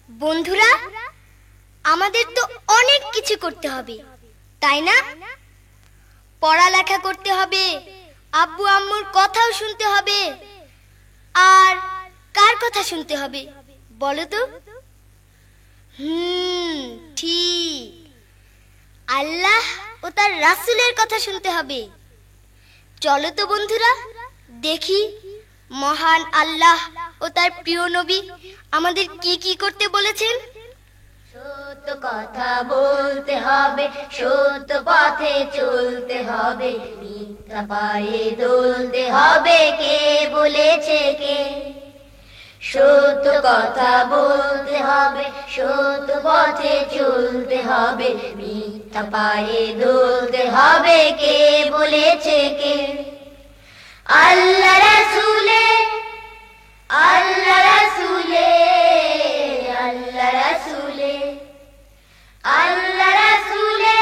বন্ধুরা, আমাদের তো অনেক কিছু করতে হবে, তাই না? পড়ালেখা করতে হবে, আব্বু আম্মুর কথাও শুনতে হবে। আর কার কথা শুনতে হবে বলো তো? ঠিক, আল্লাহ ও তার রাসূলের কথা শুনতে হবে। চলো তো বন্ধুরা, দেখি মহান আল্লাহ ও তার প্রিয় নবী আমাদের কি কি করতে বলেছেন। সত্য কথা বলতে হবে, সত্য পথে চলতে হবে, মিথ্যা পায়ে দলতে হবে, কে বলেছে কে? সত্য কথা বলতে হবে, সত্য পথে চলতে হবে, মিথ্যা পায়ে দলতে হবে, কে বলেছে কে? আল্লাহ রাসূলে, আল্লাহ রাসূলে, আল্লাহ রাসূলে, আল্লাহ রাসূলে,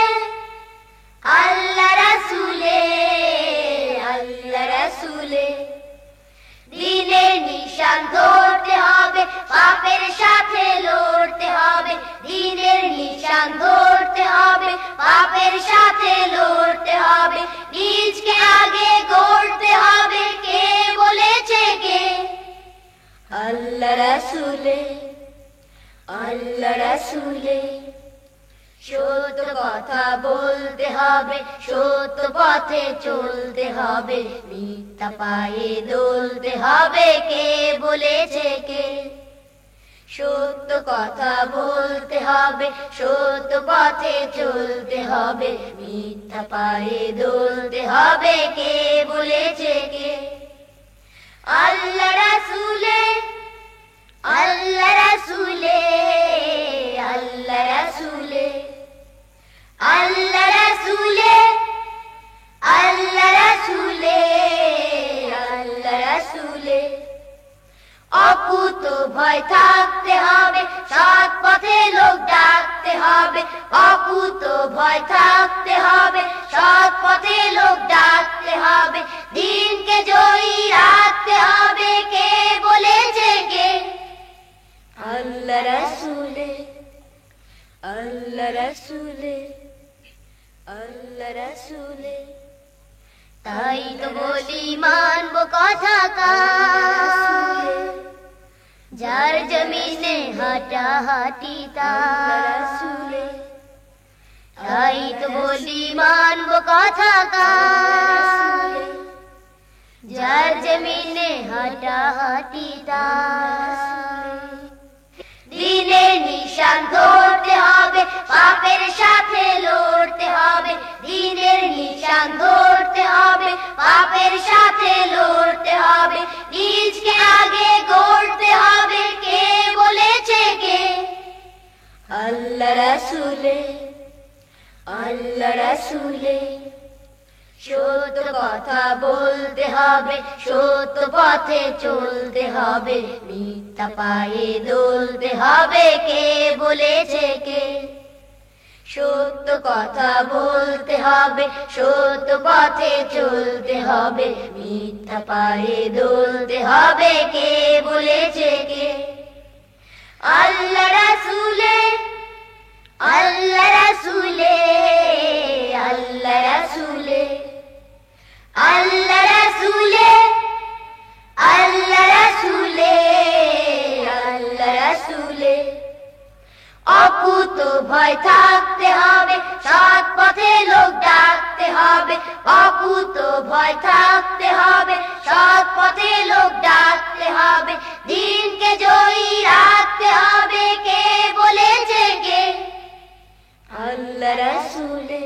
আল্লাহ রাসূলে, আল্লাহ রাসূলে। দিনের নিশান ধরতে হবে, পাপের সাথে লড়তে হবে, দিনের নিশান ধরতে হবে, পাপের সাথে লড়তে হবে, নিজকে আগে গড়তে হবে, কে বলেছে কে? আল্লাহ রাসূলে, আল্লাহ রাসূলে। সত্য কথা বলতে হবে, সত্য পথে চলতে হবে, মিথ্যা পায়ে দলতে হবে, কে বলেছে কে? সত্য কথা বলতে হবে, সত্য পথে চলতে হবে, মিথ্যা পায়ে দলতে হবে, কে বলেছে কে? আল্লাহ রাসূলে, আল্লাহ রাসূলে, আল্লাহ রাসূলে, আল্লাহ রাসূলে, আল্লাহ রাসূলে, আল্লাহ রাসূলে। অকুত ভয় থাকতে হবে, সৎ পথে লোক ডাকতে হবে, অকুত ভয় থাকতে হবে, সৎ পথে লোক ডাকতে হবে, দিনকে জয়ী রাখতে হবে, কে বলেছে কে? আল্লাহ রাসূলে, আল্লাহ রাসূলে, আল্লাহ রাসূলে। তাই তো বলি মানব কথা কার, যার জমিনে হাঁটাহাঁটি তার। তাই তো বলি মানব কথা কার, যার জমিনে হাঁটাহাঁটি তার। দিনের নিশান ধরতে হবে, পাপের সাথে লড়তে হবে, দিনের নিশান ধরতে হবে, পাপের সাথে লড়তে হবে, নিজকে আগে গড়তে হবে, কে বলেছে কে? আল্লাহ রাসূলে, আল্লাহ রাসূলে। সত্য কথা বলতে হবে, সত্য পথে চলতে হবে, মিথ্যা পায়ে দলতে হবে, কে বলেছে কে? সত্য কথা বলতে হবে, সত্য পথে চলতে হবে, মিথ্যা পায়ে দলতে হবে, কে বলেছে কে? আল্লাহ রাসূলে, আল্লাহ রাসূলে, আল্লাহ রাসূলে, আল্লাহ রাসূলে, আল্লাহ রাসূলে, আল্লাহ রাসূলে। অকুত ভয় থাকতে হবে, সৎ পথে লোক ডাকতে হবে, অকুত ভয় থাকতে হবে, সৎ পথে লোক ডাকতে হবে, দিনকে জয়ী রাখতে হবে, কে বলেছে কে? আল্লাহ রাসূলে,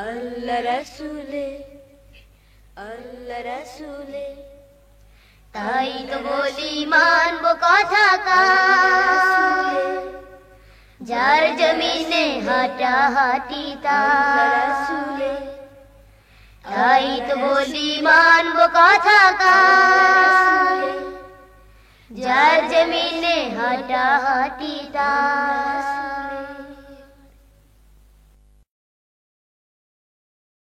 আল্লাহ রাসূলে, আল্লাহ রাসূলে। তাই তো বলি মানব কথা কার, যার জমিনে হাঁটাহাঁটি তার। তাই তো বলি মানব কথা কার, যার জমিনে হাঁটাহাঁটি তার।